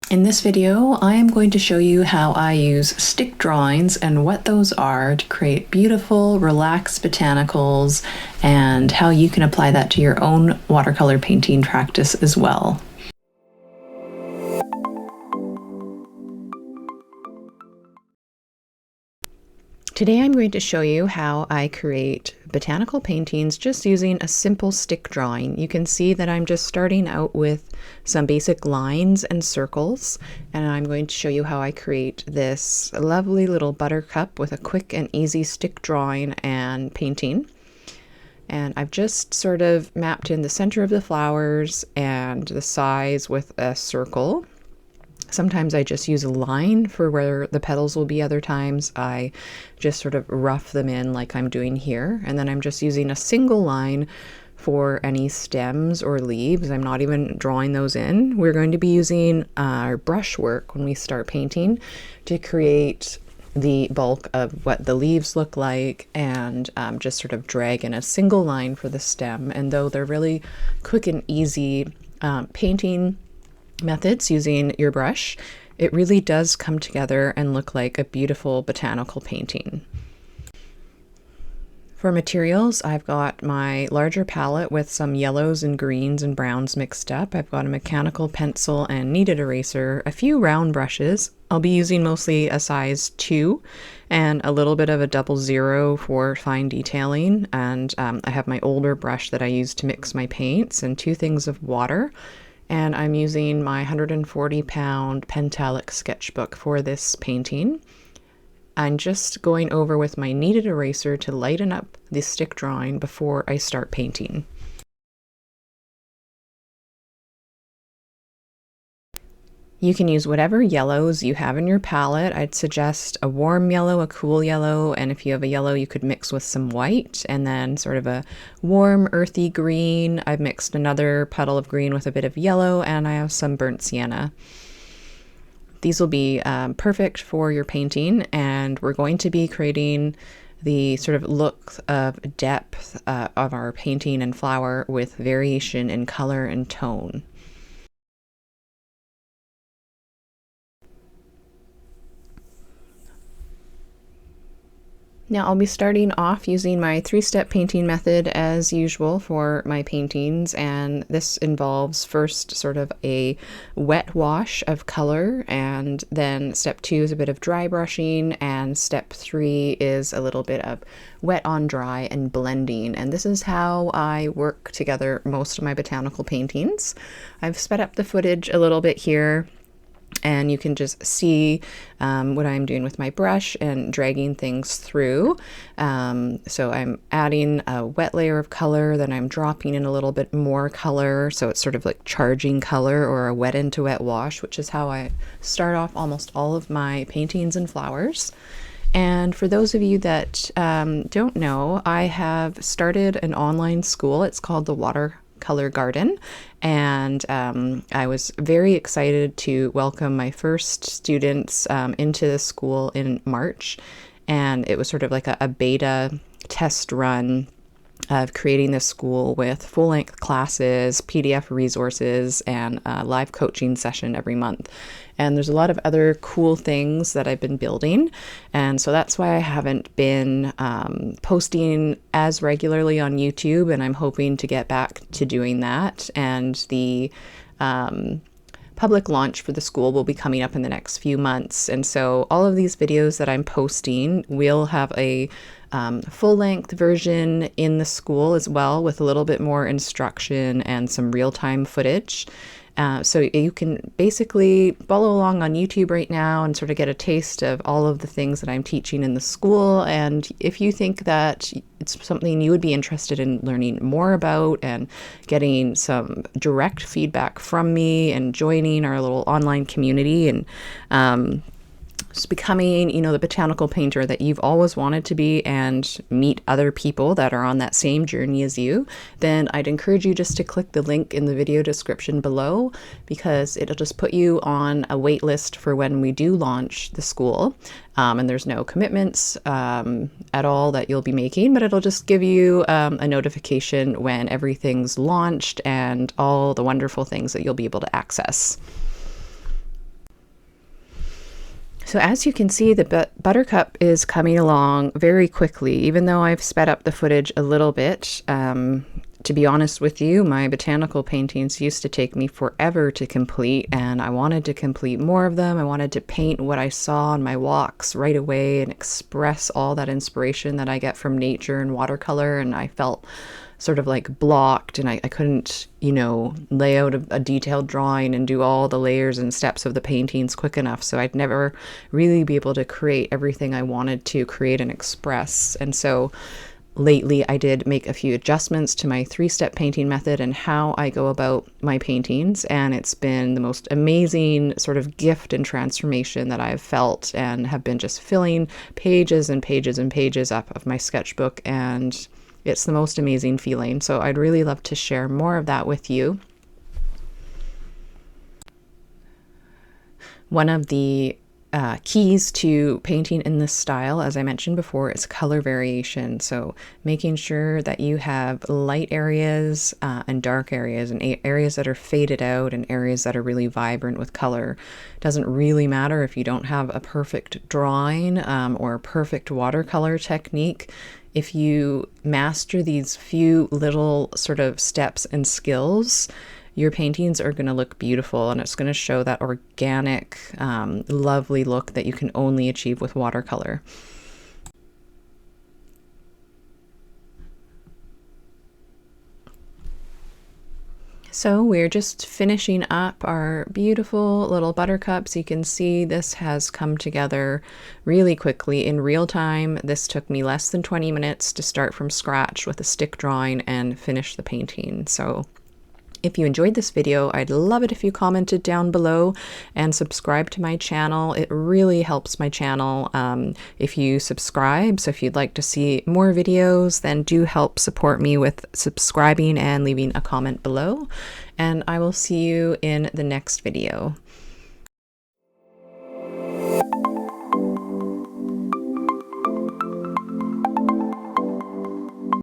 In this video, I am going to show you how I use stick drawings and what those are to create beautiful, relaxed botanicals, and how you can apply that to your own watercolor painting practice as well. Today I'm going to show you how I create botanical paintings just using a simple stick drawing. You can see that I'm just starting out with some basic lines and circles, and I'm going to show you how I create this lovely little buttercup with a quick and easy stick drawing and painting. And I've just sort of mapped in the center of the flowers and the size with a circle. Sometimes I just use a line for where the petals will be. Other times I just sort of rough them in like I'm doing here. And then I'm just using a single line for any stems or leaves. I'm not even drawing those in. We're going to be using our brush work when we start painting to create the bulk of what the leaves look like, and just sort of drag in a single line for the stem. And though they're really quick and easy painting methods using your brush, it really does come together and look like a beautiful botanical painting. For materials, I've got my larger palette with some yellows and greens and browns mixed up. I've got a mechanical pencil and kneaded eraser, a few round brushes. I'll be using mostly a size 2 and a little bit of a 00 for fine detailing. And I have my older brush that I use to mix my paints, and 2 things of water. And I'm using my 140-pound Pentalic sketchbook for this painting. I'm just going over with my kneaded eraser to lighten up the stick drawing before I start painting. You can use whatever yellows you have in your palette. I'd suggest a warm yellow, a cool yellow, and if you have a yellow, you could mix with some white, and then sort of a warm, earthy green. I've mixed another puddle of green with a bit of yellow, and I have some burnt sienna. These will be perfect for your painting, and we're going to be creating the sort of look of depth of our painting and flower with variation in color and tone. Now I'll be starting off using my 3-step painting method as usual for my paintings, and this involves first sort of a wet wash of color, and then step 2 is a bit of dry brushing, and step 3 is a little bit of wet on dry and blending. And this is how I work together most of my botanical paintings. I've sped up the footage a little bit here, and you can just see what I'm doing with my brush and dragging things through. So I'm adding a wet layer of color, then I'm dropping in a little bit more color, so it's sort of like charging color, or a wet into wet wash, which is how I start off almost all of my paintings and flowers. And for those of you that don't know, I have started an online school. It's called the Watercolor Garden, and I was very excited to welcome my first students into the school in March, and it was sort of like a beta test run of creating this school with full-length classes, PDF resources, and a live coaching session every month. And there's a lot of other cool things that I've been building, and so that's why I haven't been posting as regularly on YouTube, and I'm hoping to get back to doing that. And the public launch for the school will be coming up in the next few months, and so all of these videos that I'm posting will have a full-length version in the school as well, with a little bit more instruction and some real-time footage. So you can basically follow along on YouTube right now and sort of get a taste of all of the things that I'm teaching in the school. And if you think that it's something you would be interested in learning more about and getting some direct feedback from me and joining our little online community and just becoming, the botanical painter that you've always wanted to be, and meet other people that are on that same journey as you, then I'd encourage you just to click the link in the video description below, because it'll just put you on a wait list for when we do launch the school. And there's no commitments at all that you'll be making, but it'll just give you a notification when everything's launched and all the wonderful things that you'll be able to access. So as you can see, the buttercup is coming along very quickly, even though I've sped up the footage a little bit. To be honest with you, my botanical paintings used to take me forever to complete, and I wanted to complete more of them. I wanted to paint what I saw on my walks right away and express all that inspiration that I get from nature and watercolor, and I felt sort of like blocked, and I couldn't, lay out a detailed drawing and do all the layers and steps of the paintings quick enough. So I'd never really be able to create everything I wanted to create and express. And so lately, I did make a few adjustments to my 3-step painting method and how I go about my paintings, and it's been the most amazing sort of gift and transformation that I've felt, and have been just filling pages and pages and pages up of my sketchbook, and it's the most amazing feeling. So I'd really love to share more of that with you. One of the keys to painting in this style, as I mentioned before, is color variation. So making sure that you have light areas and dark areas, and areas that are faded out and areas that are really vibrant with color. It doesn't really matter if you don't have a perfect drawing or a perfect watercolor technique. If you master these few little sort of steps and skills, your paintings are going to look beautiful, and it's going to show that organic, lovely look that you can only achieve with watercolor. So we're just finishing up our beautiful little buttercups. You can see this has come together really quickly in real time. This took me less than 20 minutes to start from scratch with a stick drawing and finish the painting. So if you enjoyed this video, I'd love it if you commented down below and subscribe to my channel. It really helps my channel if you subscribe. So if you'd like to see more videos, then do help support me with subscribing and leaving a comment below. And I will see you in the next video.